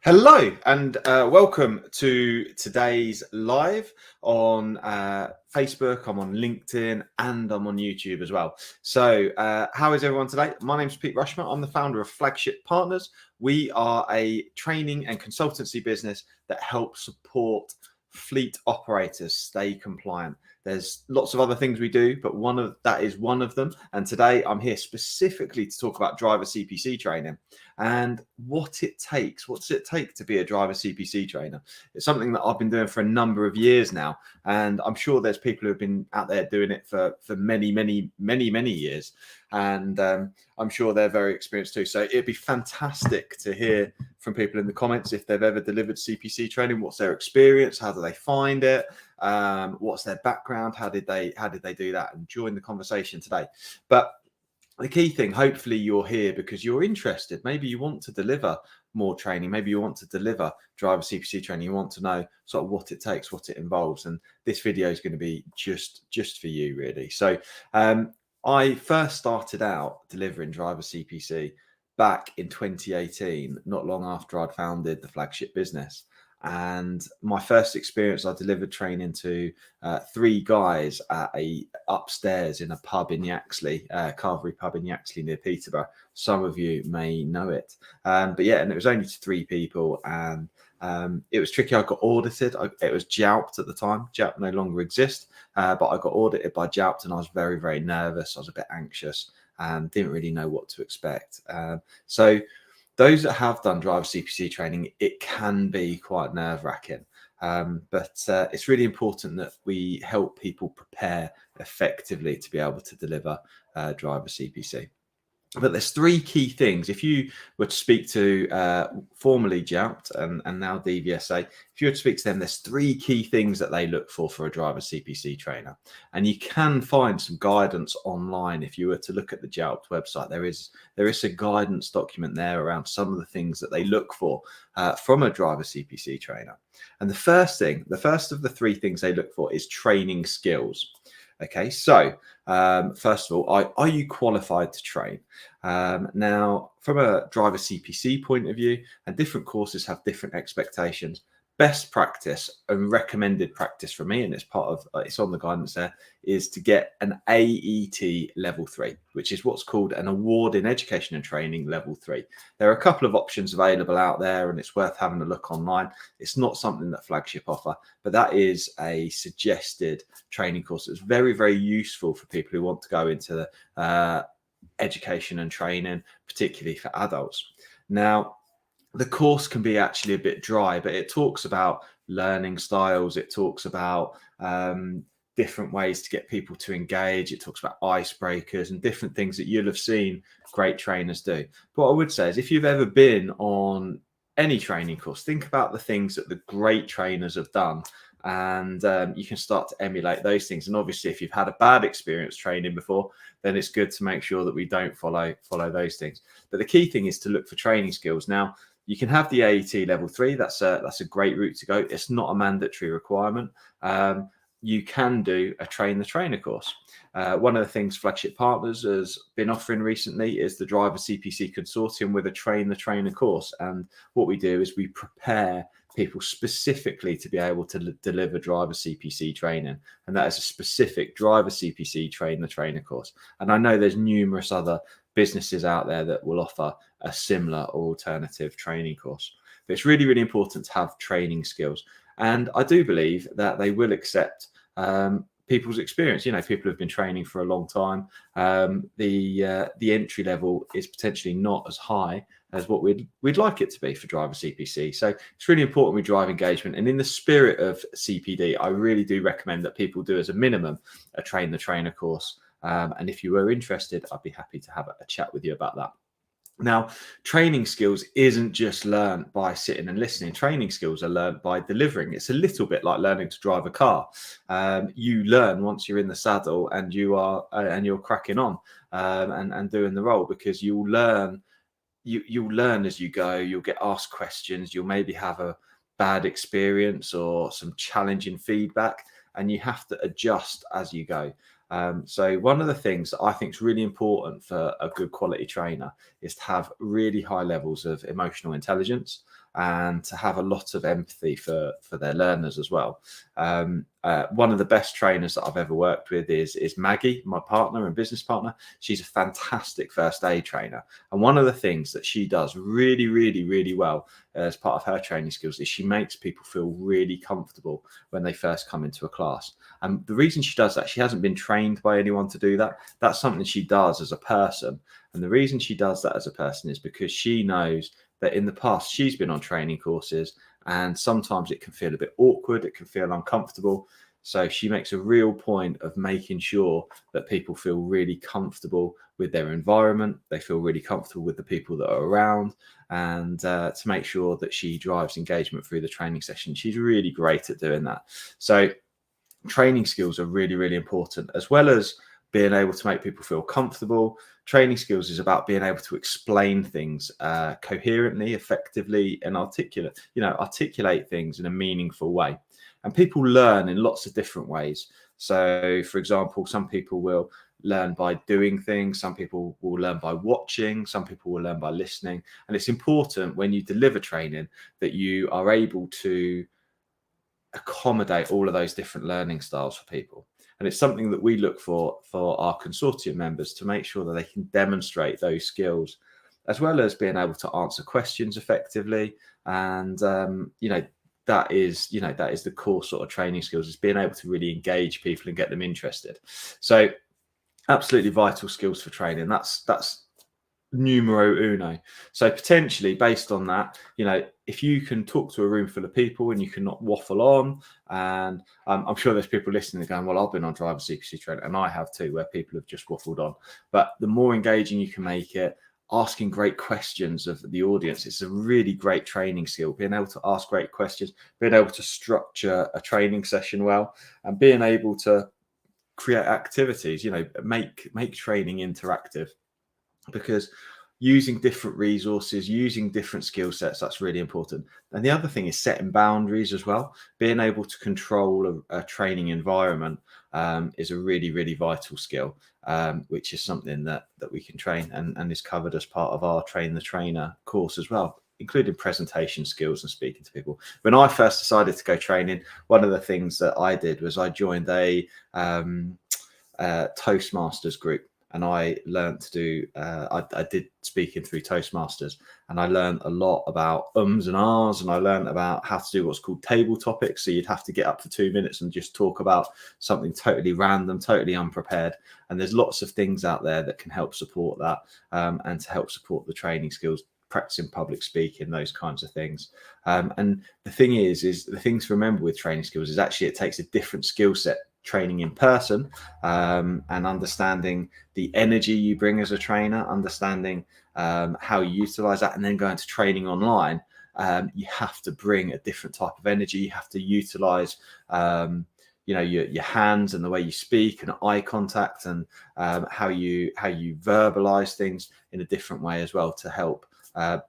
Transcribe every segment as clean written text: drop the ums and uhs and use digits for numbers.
Hello and welcome to today's live on Facebook. I'm on LinkedIn and I'm on YouTube as well. So how is everyone today? My name's Pete Rushmer. I'm the founder of Flagship Partners. We are a training and consultancy business that helps support fleet operators stay compliant. There's lots of other things we do, but that is one of them. And today I'm here specifically to talk about driver CPC training and what it takes. What does it take to be a driver CPC trainer? It's something that I've been doing for a number of years now, and I'm sure there's people who have been out there doing it for many years, and I'm sure they're very experienced too. So it'd be fantastic to hear from people in the comments if they've ever delivered CPC training. What's their experience? How do they find it? What's their background? How did they do that? And join the conversation today. But the key thing, hopefully you're here because you're interested. Maybe you want to deliver more training. Maybe you want to deliver driver CPC training. You want to know sort of what it takes, what it involves. And this video is going to be just for you, really. So I first started out delivering driver CPC back in 2018, not long after I'd founded the Flagship business. And my first experience, I delivered training to three guys at upstairs in a pub in Yaxley, Carvery pub in Yaxley near Peterborough. Some of you may know it. But yeah, and it was only to three people, and it was tricky. I got audited. It was Jaupt at the time. Jaupt no longer exists, but I got audited by Jaupt, and I was very nervous. I was a bit anxious and didn't really know what to expect. So those that have done driver CPC training, it can be quite nerve-wracking, but it's really important that we help people prepare effectively to be able to deliver driver CPC. But there's three key things. If you were to speak to formerly Jaupt and now DVSA, if you were to speak to them, there's three key things that they look for a driver CPC trainer. And you can find some guidance online. If you were to look at the Jaupt website, there is a guidance document there around some of the things that they look for from a driver CPC trainer. And the first of the three things they look for is training skills. Okay, so first of all, are you qualified to train? Now, from a driver CPC point of view, and different courses have different expectations. Best practice and recommended practice for me, and it's part of it's on the guidance there, is to get an AET level 3, which is what's called an award in education and training level 3. There are a couple of options available out there, and it's worth having a look online. It's not something that Flagship offer, but that is a suggested training course that's very useful for people who want to go into education and training, particularly for adults. Now, the course can be actually a bit dry, but it talks about learning styles. It talks about different ways to get people to engage. It talks about icebreakers and different things that you'll have seen great trainers do. But what I would say is if you've ever been on any training course, think about the things that the great trainers have done, and you can start to emulate those things. And obviously, if you've had a bad experience training before, then it's good to make sure that we don't follow those things. But the key thing is to look for training skills. Now, you can have the AET level 3. That's a great route to go. It's not a mandatory requirement. You can do a train the trainer course. One of the things Flagship Partners has been offering recently is the Driver CPC Consortium with a train the trainer course. And what we do is we prepare people specifically to be able to deliver driver CPC training, and that is a specific driver CPC train the trainer course. And I know there's numerous other businesses out there that will offer a similar or alternative training course, but it's really important to have training skills. And I do believe that they will accept people's experience. You know, people who've been training for a long time. The entry level is potentially not as high as what we'd like it to be for driver CPC. So it's really important we drive engagement. And in the spirit of CPD, I really do recommend that people do as a minimum a train the trainer course. And if you were interested, I'd be happy to have a chat with you about that. Now, training skills isn't just learned by sitting and listening. Training skills are learned by delivering. It's a little bit like learning to drive a car. You learn once you're in the saddle and you're cracking on and doing the role, because you'll learn as you go. You'll get asked questions. You'll maybe have a bad experience or some challenging feedback, and you have to adjust as you go. So one of the things that I think is really important for a good quality trainer is to have really high levels of emotional intelligence. and to have a lot of empathy for their learners as well. One of the best trainers that I've ever worked with is Maggie, my partner and business partner. She's a fantastic first aid trainer. And one of the things that she does really, really, really well as part of her training skills is she makes people feel really comfortable when they first come into a class. And the reason she does that, she hasn't been trained by anyone to do that. That's something she does as a person. And the reason she does that as a person is because she knows that in the past she's been on training courses, and sometimes it can feel a bit awkward, it can feel uncomfortable. So she makes a real point of making sure that people feel really comfortable with their environment, they feel really comfortable with the people that are around, and to make sure that she drives engagement through the training session. She's really great at doing that. So training skills are really, really important, as well as being able to make people feel comfortable. Training skills is about being able to explain things coherently, effectively, and articulate things in a meaningful way. And people learn in lots of different ways. So, for example, some people will learn by doing things, some people will learn by watching, some people will learn by listening. And it's important when you deliver training that you are able to accommodate all of those different learning styles for people. And it's something that we look for our consortium members, to make sure that they can demonstrate those skills, as well as being able to answer questions effectively. And that is the core sort of training skills, is being able to really engage people and get them interested. So absolutely vital skills for training. That's numero uno. So potentially, based on that, if you can talk to a room full of people and you can not waffle on, and I'm sure there's people listening going, well, I've been on Driver CPC Trainer, and I have too, where people have just waffled on. But the more engaging you can make it, asking great questions of the audience, it's a really great training skill. Being able to ask great questions, being able to structure a training session well, and being able to create activities, make training interactive. Because using different resources, using different skill sets, that's really important. And the other thing is setting boundaries as well. Being able to control a training environment is a really, really vital skill, which is something that we can train and is covered as part of our Train the Trainer course as well, including presentation skills and speaking to people. When I first decided to go training, one of the things that I did was I joined a Toastmasters group. And I learned to do, I did speaking through Toastmasters, and I learned a lot about ums and ahs, and I learned about how to do what's called table topics. So you'd have to get up for 2 minutes and just talk about something totally random, totally unprepared. And there's lots of things out there that can help support that, and to help support the training skills, practicing public speaking, those kinds of things. And the thing is the thing to remember with training skills is actually it takes a different skill set training in person, and understanding the energy you bring as a trainer, understanding how you utilize that, and then going to training online. You have to bring a different type of energy. You have to utilize your hands and the way you speak and eye contact, and how you verbalize things in a different way as well, to help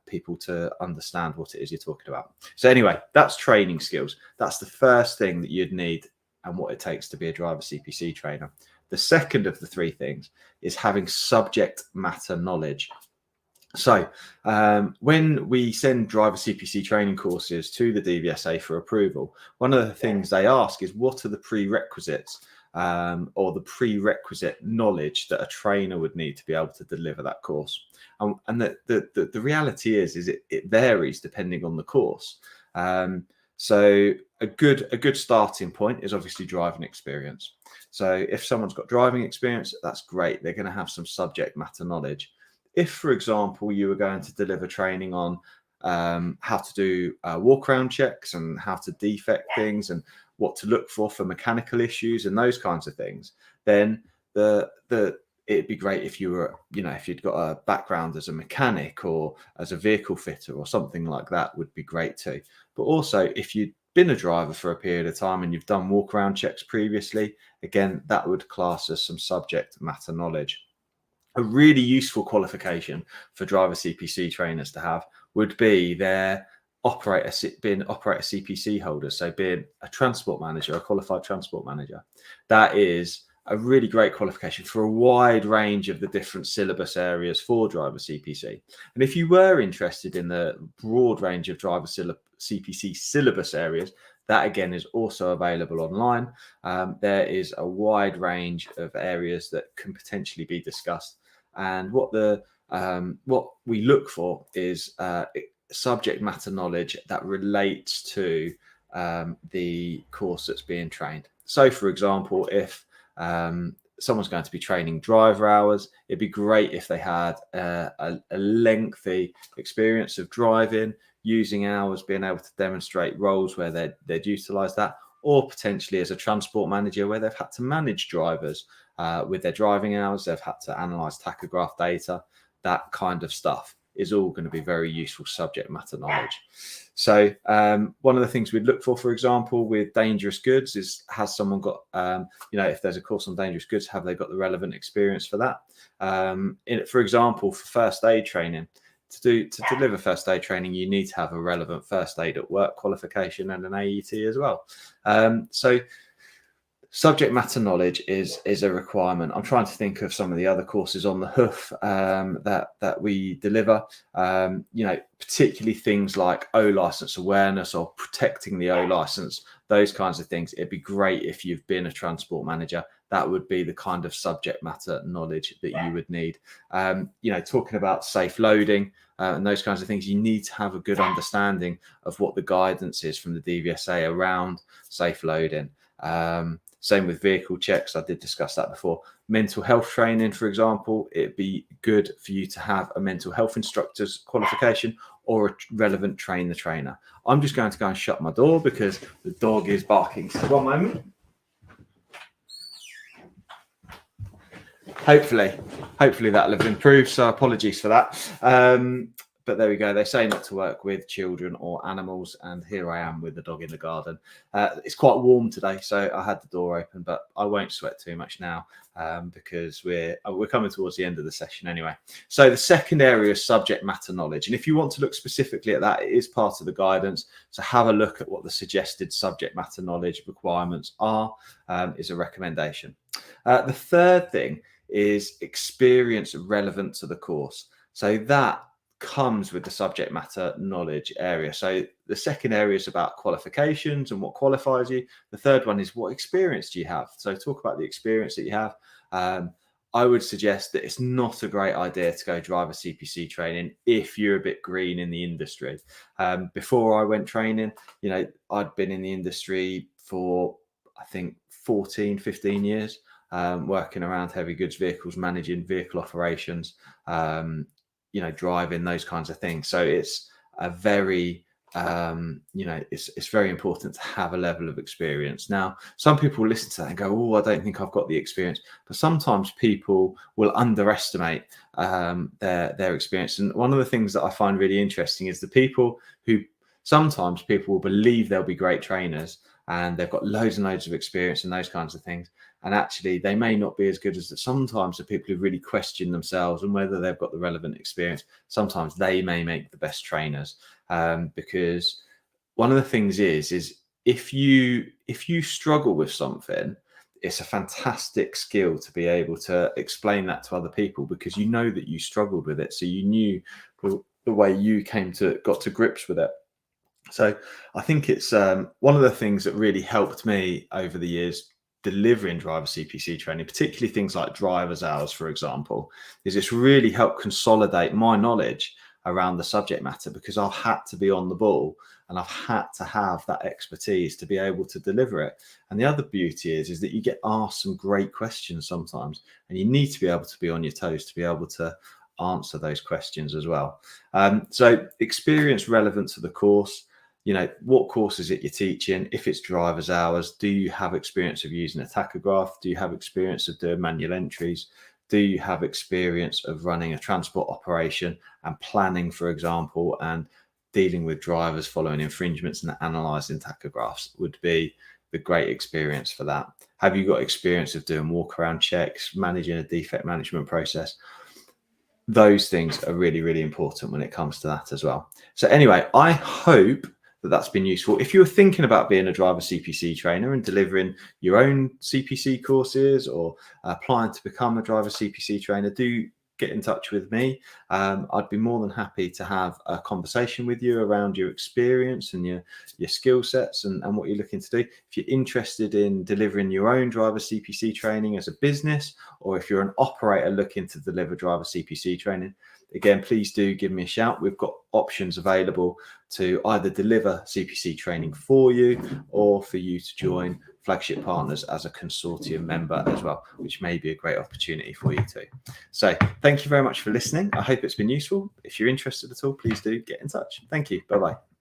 people to understand what it is you're talking about. So anyway, that's training skills. That's the first thing that you'd need and what it takes to be a Driver CPC trainer. The second of the three things is having subject matter knowledge. So when we send Driver CPC training courses to the DVSA for approval, one of the things they ask is, what are the prerequisites or the prerequisite knowledge that a trainer would need to be able to deliver that course? And the reality is it varies depending on the course. So a good starting point is obviously driving experience. So if someone's got driving experience, that's great. They're going to have some subject matter knowledge. If, for example, you were going to deliver training on how to do walk around checks and how to defect things and what to look for mechanical issues and those kinds of things, then it'd be great if you were, if you'd got a background as a mechanic or as a vehicle fitter or something like that, would be great too. But also, if you'd been a driver for a period of time and you've done walk around checks previously, again, that would class as some subject matter knowledge. A really useful qualification for Driver CPC trainers to have would be their being operator CPC holders. So being a transport manager, a qualified transport manager. That is a really great qualification for a wide range of the different syllabus areas for Driver CPC. And if you were interested in the broad range of Driver CPC syllabus areas, that again is also available online. There is a wide range of areas that can potentially be discussed. And what we look for is subject matter knowledge that relates to the course that's being trained. So, for example, if someone's going to be training driver hours, it'd be great if they had a lengthy experience of driving, using hours, being able to demonstrate roles where they'd utilize that, or potentially as a transport manager where they've had to manage drivers with their driving hours, they've had to analyze tachograph data. That kind of stuff is all going to be very useful subject matter knowledge. So one of the things we'd look for example, with dangerous goods is, has someone got, if there's a course on dangerous goods, have they got the relevant experience for that? For example, for first aid training, to deliver first aid training, you need to have a relevant first aid at work qualification and an AET as well. So subject matter knowledge is a requirement. I'm trying to think of some of the other courses on the hoof that we deliver. Particularly things like O license awareness or protecting the O license, those kinds of things. It'd be great if you've been a transport manager. That would be the kind of subject matter knowledge that you would need. Talking about safe loading and those kinds of things, you need to have a good understanding of what the guidance is from the DVSA around safe loading. Same with vehicle checks. I did discuss that before. Mental health training, for example, it'd be good for you to have a mental health instructor's qualification or a relevant train the trainer. I'm just going to go and shut my door because the dog is barking. So one moment. Hopefully that'll have improved. So apologies for that. But there we go. They say not to work with children or animals, and here I am with the dog in the garden. It's quite warm today, so I had the door open, but I won't sweat too much now because we're coming towards the end of the session anyway. So the second area is subject matter knowledge, and if you want to look specifically at that, it is part of the guidance. So have a look at what the suggested subject matter knowledge requirements are. Is a recommendation. The third thing is experience relevant to the course. So that comes with the subject matter knowledge area. So the second area is about qualifications and what qualifies you. The third one is what experience do you have? So talk about the experience that you have. I would suggest that it's not a great idea to go driver CPC training if you're a bit green in the industry. Before I went training, I'd been in the industry for, I think, 14, 15 years, working around heavy goods vehicles, managing vehicle operations, driving, those kinds of things. So it's a very, it's very important to have a level of experience. Now, some people listen to that and go, "Oh, I don't think I've got the experience." But sometimes people will underestimate their experience. And one of the things that I find really interesting is the people who sometimes people will believe they'll be great trainers and they've got loads and loads of experience and those kinds of things. And actually, they may not be as good as sometimes the people who really question themselves and whether they've got the relevant experience. Sometimes they may make the best trainers because one of the things is if you struggle with something, it's a fantastic skill to be able to explain that to other people because you know that you struggled with it. So you knew the way you got to grips with it. So I think it's one of the things that really helped me over the years delivering driver CPC training, particularly things like driver's hours, for example, is it's really helped consolidate my knowledge around the subject matter because I've had to be on the ball and I've had to have that expertise to be able to deliver it. And the other beauty is that you get asked some great questions sometimes, and you need to be able to be on your toes to be able to answer those questions as well. So experience relevant to the course. What course is it you're teaching? If it's driver's hours, do you have experience of using a tachograph? Do you have experience of doing manual entries? Do you have experience of running a transport operation and planning, for example, and dealing with drivers following infringements and analysing tachographs would be the great experience for that. Have you got experience of doing walk around checks, managing a defect management process? Those things are really, really important when it comes to that as well. So anyway, I hope that that's been useful. If you're thinking about being a driver CPC trainer and delivering your own CPC courses or applying to become a driver CPC trainer, do get in touch with me. I'd be more than happy to have a conversation with you around your experience and your skill sets and what you're looking to do. If you're interested in delivering your own driver CPC training as a business, or if you're an operator looking to deliver driver CPC training, again, please do give me a shout. We've got options available to either deliver CPC training for you or for you to join Flagship Partners as a consortium member as well, which may be a great opportunity for you too. So thank you very much for listening. I hope it's been useful. If you're interested at all, please do get in touch. Thank you. Bye-bye.